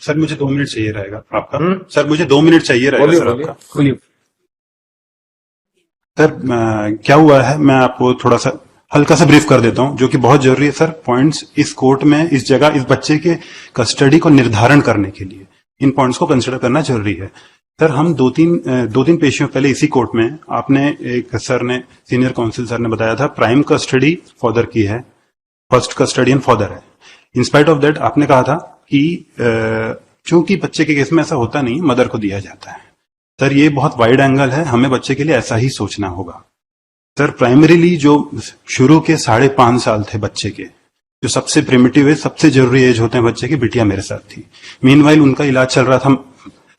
Sir मुझे 2 minute चाहिए रहेगा आपका। सर मुझे 2 मिनट चाहिए रहेगा बोलिए सर बोलिए आपका। बोलिए। सर क्या हुआ है, मैं आपको थोड़ा सा हल्का सा ब्रीफ कर देता हूं, जो कि बहुत जरूरी है सर। पॉइंट्स इस कोर्ट में, इस जगह, इस बच्चे के कस्टडी को निर्धारण करने के लिए इन पॉइंट्स को कंसिडर करना जरूरी है। सर हम दो तीन पेशियों पहले इसी कोर्ट में आपने एक सर ने, सीनियर काउंसिल सर ने बताया था प्राइम कस्टडी फादर की है, फर्स्ट कस्टडियन फादर है। इंस्पाइट ऑफ दैट आपने कहा था कि चूंकि बच्चे के केस में ऐसा होता नहीं, मदर को दिया जाता है। सर ये बहुत वाइड एंगल है, हमें बच्चे के लिए ऐसा ही सोचना होगा। सर प्राइमरीली जो शुरू के 5.5 साल थे बच्चे के, जो सबसे प्रिमिटिव एज, सबसे जरूरी एज होते हैं बच्चे की, बिटिया मेरे साथ थी। मीनवाइल उनका इलाज चल रहा था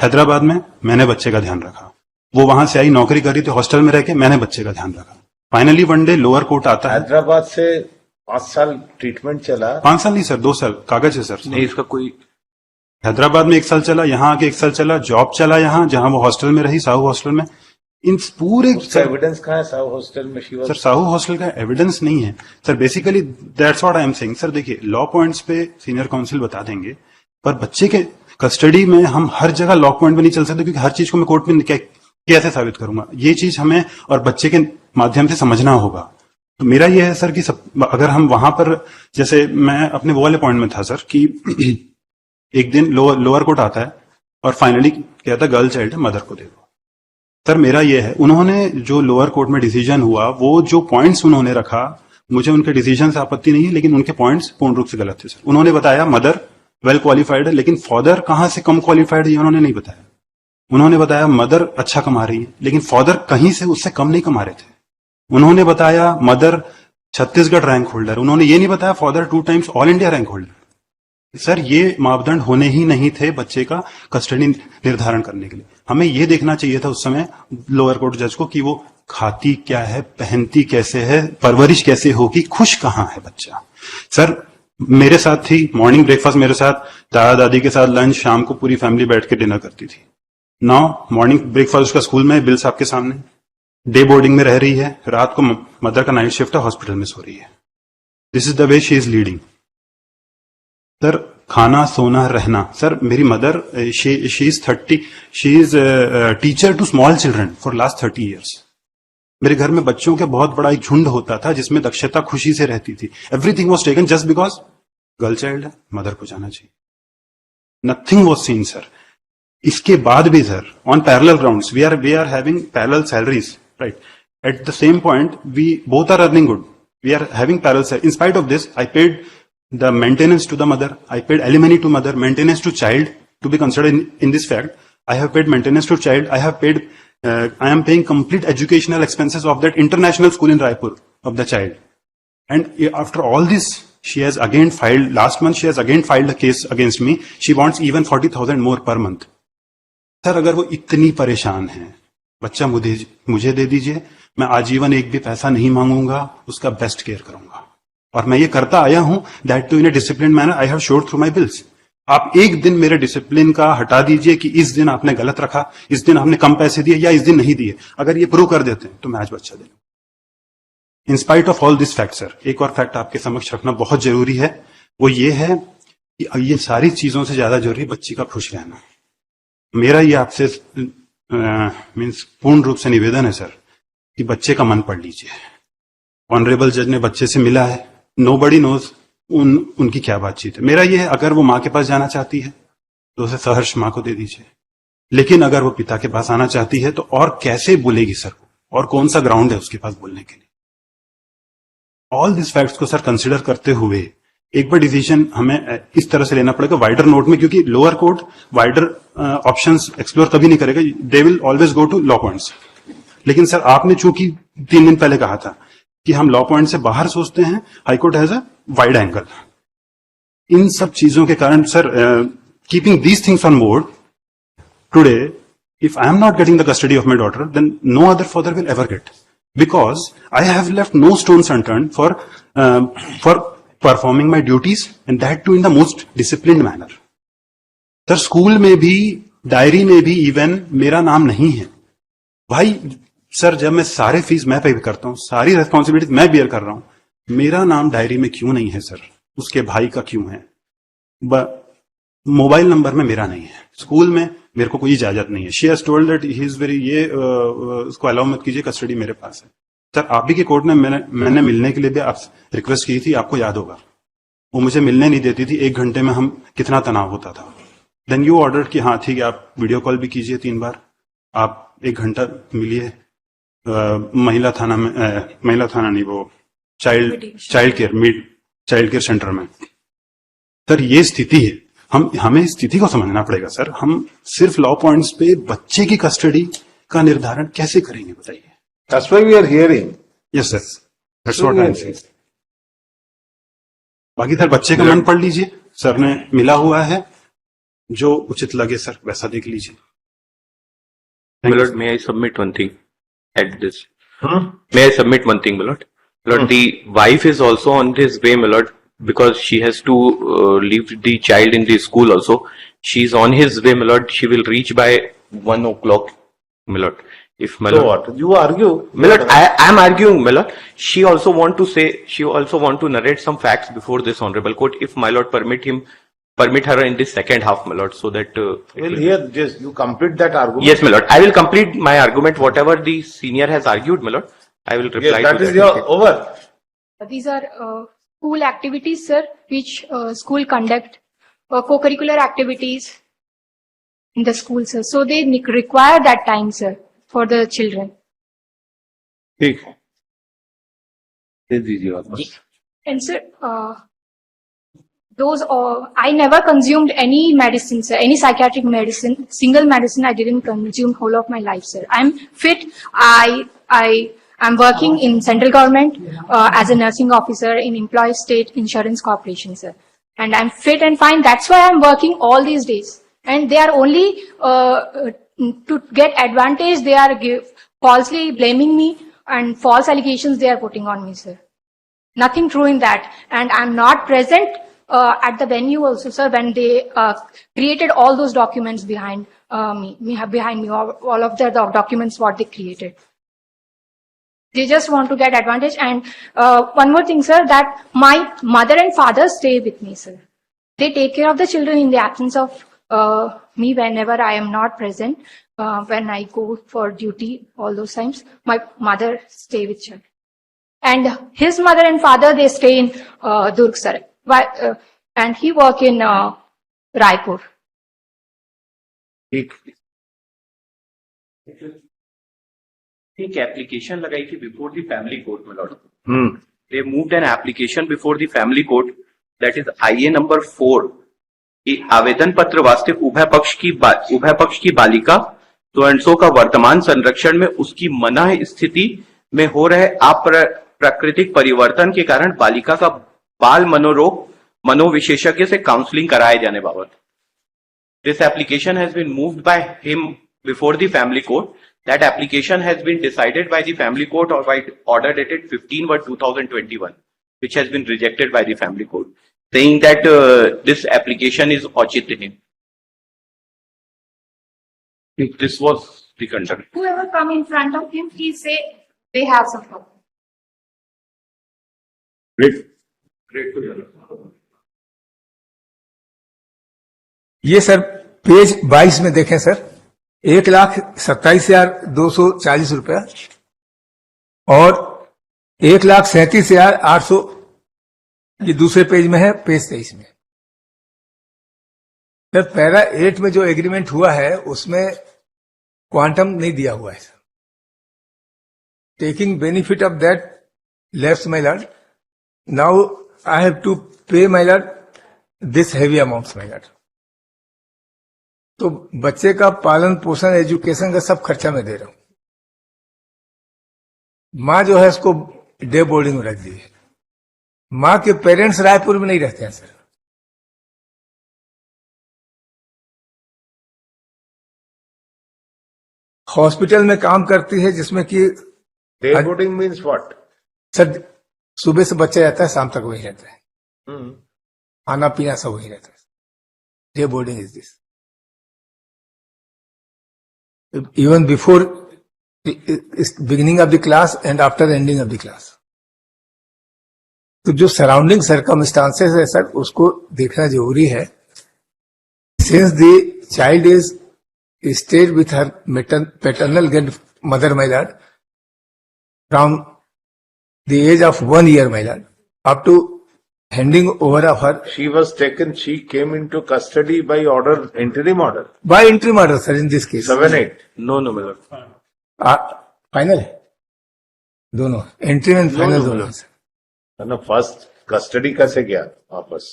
हैदराबाद में, मैंने बच्चे का ध्यान रखा। वो वहां से आई, नौकरी कर रही थी हॉस्टल में रह के, मैंने बच्चे का ध्यान रखा। Finally one day lower court आता है। हैदराबाद से 5 साल ट्रीटमेंट चला। 5 साल नहीं सर, 2 साल कागज है सर। नहीं, इसका कोई हैदराबाद में 1 साल चला, यहाँ आके 1 साल चला, जॉब चला यहाँ, जहां वो हॉस्टल में रही, साहू हॉस्टल में। इन पूरे उसका एविडेंस कहाँ है? साहू हॉस्टल में सर साहू हॉस्टल का एविडेंस नहीं है sir. Basically that's what I am saying sir. देखिए लॉ पॉइंट्स पे सीनियर काउंसिल बता देंगे, पर बच्चे के कस्टडी में हम हर जगह लॉ पॉइंट पे नहीं चल सकते, क्योंकि हर चीज को मैं कोर्ट में कैसे साबित करूंगा। ये चीज हमें और बच्चे के माध्यम से समझना होगा। तो मेरा ये है सर कि अगर हम वहां पर, जैसे मैं अपने वो वाले पॉइंट में था सर कि एक दिन लोअर कोर्ट आता है और फाइनली कहता है गर्ल चाइल्ड है, मदर को दे दो। सर मेरा ये है, उन्होंने जो लोअर कोर्ट में डिसीजन हुआ, वो जो पॉइंट्स उन्होंने रखा, मुझे उनके डिसीजन से आपत्ति नहीं है, लेकिन उनके पॉइंट्स पूर्ण रूप से गलत थे सर। उन्होंने बताया मदर वेल क्वालिफाइड है, लेकिन फादर कहां से कम क्वालिफाइड है ये उन्होंने नहीं बताया। उन्होंने बताया मदर अच्छा कमा रही है, लेकिन फादर कहीं से उससे कम नहीं कमा रहे थे। उन्होंने बताया मदर छत्तीसगढ़ रैंक होल्डर, उन्होंने ये नहीं बताया father 2 times all India rank holder. Sir ये मापदंड होने ही नहीं थे बच्चे का कस्टडी निर्धारण करने के लिए। हमें ये देखना चाहिए था उस समय लोअर कोर्ट जज को कि वो खाती क्या है, पहनती कैसे है, परवरिश कैसे होगी, खुश कहां है बच्चा। सर मेरे साथ थी, मॉर्निंग ब्रेकफास्ट मेरे साथ, दादा दादी के साथ लंच, शाम को पूरी फैमिली बैठ के डिनर करती थी। नाउ मॉर्निंग ब्रेकफास्ट उसका स्कूल में, बिल साहब के सामने, डे बोर्डिंग में रह रही है, रात को मदर का नाइट शिफ्ट है, हॉस्पिटल में सो रही है। This is the way she is leading. Sir खाना सोना रहना, सर मेरी mother she is teacher to small children for last 30 years. मेरे घर में बच्चों के बहुत बड़ा एक झुंड होता था, जिसमें दक्षता खुशी से रहती थी। Everything was taken just because girl child है, मदर को जाना चाहिए। Nothing was seen sir. इसके बाद भी sir on parallel grounds we are having parallel salaries, right? At the same point we both are earning good, we are having parallel salary. In spite of this I paid the maintenance to the mother, I paid alimony to mother, maintenance to child to be considered in this fact. I have paid maintenance to child. I have paid, I am paying complete educational expenses of that international school in Raipur of the child. And after all this, she has again filed, last month she has again filed a case against me. She wants even 40,000 more per month. Sir अगर वो इतनी परेशान है, बच्चा मुझे दे दीजिए, मैं आजीवन एक भी पैसा नहीं मांगूंगा, उसका बेस्ट केयर करूंगा। और मैं ये करता आया हूं, that too in a discipline manner. I have showed through my bills. आप एक दिन मेरे डिसिप्लिन का हटा दीजिए कि इस दिन आपने गलत रखा, इस दिन आपने कम पैसे दिए या इस दिन नहीं दिए, अगर ये प्रूव कर देते हैं तो मैं आज बच्चा दे लूं। इन spite of all this fact sir, एक और फैक्ट आपके समक्ष रखना बहुत जरूरी है, वो ये है कि ये सारी चीजों से ज्यादा जरूरी बच्ची का खुश रहना। मेरा ये आपसे मीन्स पूर्ण रूप से निवेदन है सर कि बच्चे का मन पढ़ लीजिए। ऑनरेबल जज ने बच्चे से मिला है, नोबडी नोज उनकी क्या बातचीत है। मेरा ये है, अगर वो माँ के पास जाना चाहती है तो उसे सहर्ष माँ को दे दीजिए, लेकिन अगर वो पिता के पास आना चाहती है तो और कैसे बोलेगी सर, और कौन सा ग्राउंड है उसके पास बोलने के लिए। ऑल दिस फैक्ट्स को सर कंसिडर करते हुए एक बार डिसीजन हमें इस तरह से लेना पड़ेगा वाइडर नोट में, क्योंकि lower court wider options explore कभी नहीं करेगा, they will always go to law points. लेकिन सर आपने चूंकि 3 दिन पहले कहा था कि हम लॉ पॉइंट से बाहर सोचते हैं, high court has a wide angle. इन सब चीजों के कारण sir, keeping these things on board today, if I am not getting the custody of my daughter, then no other father will ever get, because I have left no stones unturned for performing my duties, and that too in the most disciplined manner. Sir school में भी, diary में भी even मेरा नाम नहीं है भाई। Sir जब मैं सारे फीस मैं पे करता हूं, सारी रेस्पॉन्सिबिलिटी मैं बियर कर रहा हूं, मेरा नाम डायरी में क्यों नहीं है सर? उसके भाई का क्यों है? मोबाइल नंबर में मेरा नहीं है, स्कूल में मेरे को कोई इजाजत नहीं है। She has told that he is very, ये उसको अलाउ मत कीजिए, कस्टडी मेरे पास है। सर आप ही के कोर्ट में मैंने मिलने के लिए भी आप रिक्वेस्ट की थी, आपको याद होगा। वो मुझे मिलने नहीं देती थी, 1 घंटे में हम कितना तनाव होता था। देन यू ऑर्डर कि हाँ ठीक है, आप वीडियो कॉल भी कीजिए 3 बार, आप 1 घंटा मिलिए महिला थाना में, महिला थाना नहीं, वो चाइल्ड केयर सेंटर में। सर ये स्थिति है, हमें इस स्थिति को समझना पड़ेगा सर। हम सिर्फ लॉ पॉइंट्स पे बच्चे की कस्टडी का निर्धारण कैसे करेंगे बताइए? That's why we are hearing. Yes sir, that's what I am saying. बाकी सर बच्चे का मन पढ़ लीजिए, सर ने मिला हुआ है, जो उचित लगे सर वैसा देख लीजिए। My lord, may I submit one thing at this? May I submit one thing, my lord? My lord, the wife is also on this way, my lord, because she has to leave the child in the school also. She's on his way, my lord. She will reach by 1 o'clock, my lord. If my So lord, what? You argue. my lord, I am arguing, my lord. She also want to narrate some facts before this honorable court. If my lord permit her in this second half, my lord, so that. Well, here, just you complete that argument. Yes, my lord. I will complete my argument. Whatever the senior has argued, my lord, I will reply Yes, that to is that. your over. These are school activities, sir, which school conduct, co-curricular activities in the school, sir. So they require that time, sir, for the children. ठीक है, दे दीजिए वापस। And sir, I never consumed any medicine, sir, any psychiatric medicine, single medicine I didn't consume whole of my life, sir. I'm fit. I'm working in central government as a nursing officer in Employees State Insurance Corporation, sir. And I'm fit and fine. That's why I'm working all these days. And they are only to get advantage. They are falsely blaming me and false allegations they are putting on me, sir. Nothing true in that. And I'm not present at the venue also, sir, when they created all those documents behind me, all of the documents what they created. They just want to get advantage. And one more thing, sir, that my mother and father stay with me, sir. They take care of the children in the absence of me whenever I am not present. When I go for duty, all those times, my mother stay with children. And his mother and father, they stay in Durg, sir. And he work in Raipur. ठीक। एक application लगाई थी before the family court में Lord. They moved an application before the family court that is IA number 4। आवेदन पत्र वास्ते उभय पक्ष की बालिका तो एंड सो का वर्तमान संरक्षण में उसकी मना स्थिति में हो रहे अप्राकृतिक परिवर्तन के कारण बालिका का बाल मनोविशेषज्ञ से काउंसलिंग कराए जाने बाबत। This application has been moved by him before the family court. That application has been decided by the family court or by order dated 15/2021, which has been rejected by the family court, saying that this application is Ochitinin. This was the conduct. Whoever come in front of him, he say they have some problem. Great. ये sir page 22 में देखें sir, 1,27,240 रुपया और 1,37,800 ये दूसरे page में है, page 23 में। सर पैरा 8 में जो एग्रीमेंट हुआ है उसमें क्वांटम नहीं दिया हुआ है sir. Taking benefit of that left my lord, now I have to pay my lord this heavy amount my lord. तो बच्चे का पालन पोषण एजुकेशन का सब खर्चा मैं दे रहा हूं। माँ जो है उसको डे बोर्डिंग में रख दी है। माँ के पेरेंट्स रायपुर में नहीं रहते हैं सर। हॉस्पिटल में काम करती है जिसमें कि Day boarding means what? Sir सुबह से बच्चा जाता है, शाम तक वही रहता है, खाना पीना सब वही रहता है। Day boarding is this. Even before the beginning of the class and after the ending of the class. तो जो सराउंडिंग सर्कमस्टांसेस है सर उसको देखना जरूरी है। since the child is stayed with her paternal grandmother, my lord, from the age of 1 year, my lord, up to handing over of her She was taken, she came into custody by order, interim order, by interim order, sir, in this case. 7-8. No, no, my lord. Final है दोनों entry and final दोनों ना first custody कैसे गया वापस?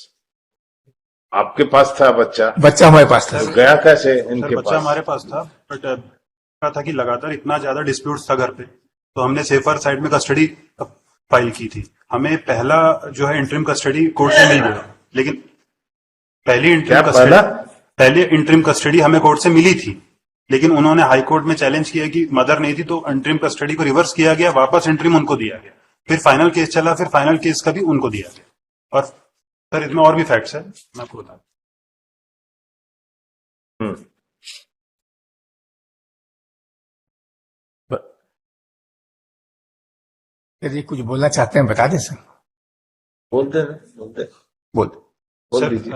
आपके पास था बच्चा, बच्चा हमारे पास था तो गया कैसे सर इनके बच्चा पास? हमारे पास था बट क्या था कि लगातार इतना ज्यादा डिस्प्यूट्स था घर पे, तो हमने सेफर साइड में कस्टडी फाइल की थी। हमें पहला जो है इंटरिम कस्टडी कोर्ट से मिल गया, लेकिन क्या पहला? पहले इंटरिम कस्टडी हमें कोर्ट से मिली थी, लेकिन उन्होंने हाई कोर्ट में चैलेंज किया कि मदर नहीं थी, तो इंटरिम कस्टडी को रिवर्स किया गया, वापस इंटरिम उनको दिया गया। फिर फाइनल केस चला, फिर फाइनल केस का भी उनको दिया गया। और सर इसमें और भी फैक्ट्स है, मैं आपको बता हम्म, यदि कुछ बोलना चाहते हैं बता दें सर बोलते हैं, बोलते हैं। बोल बोल सर दीजिए।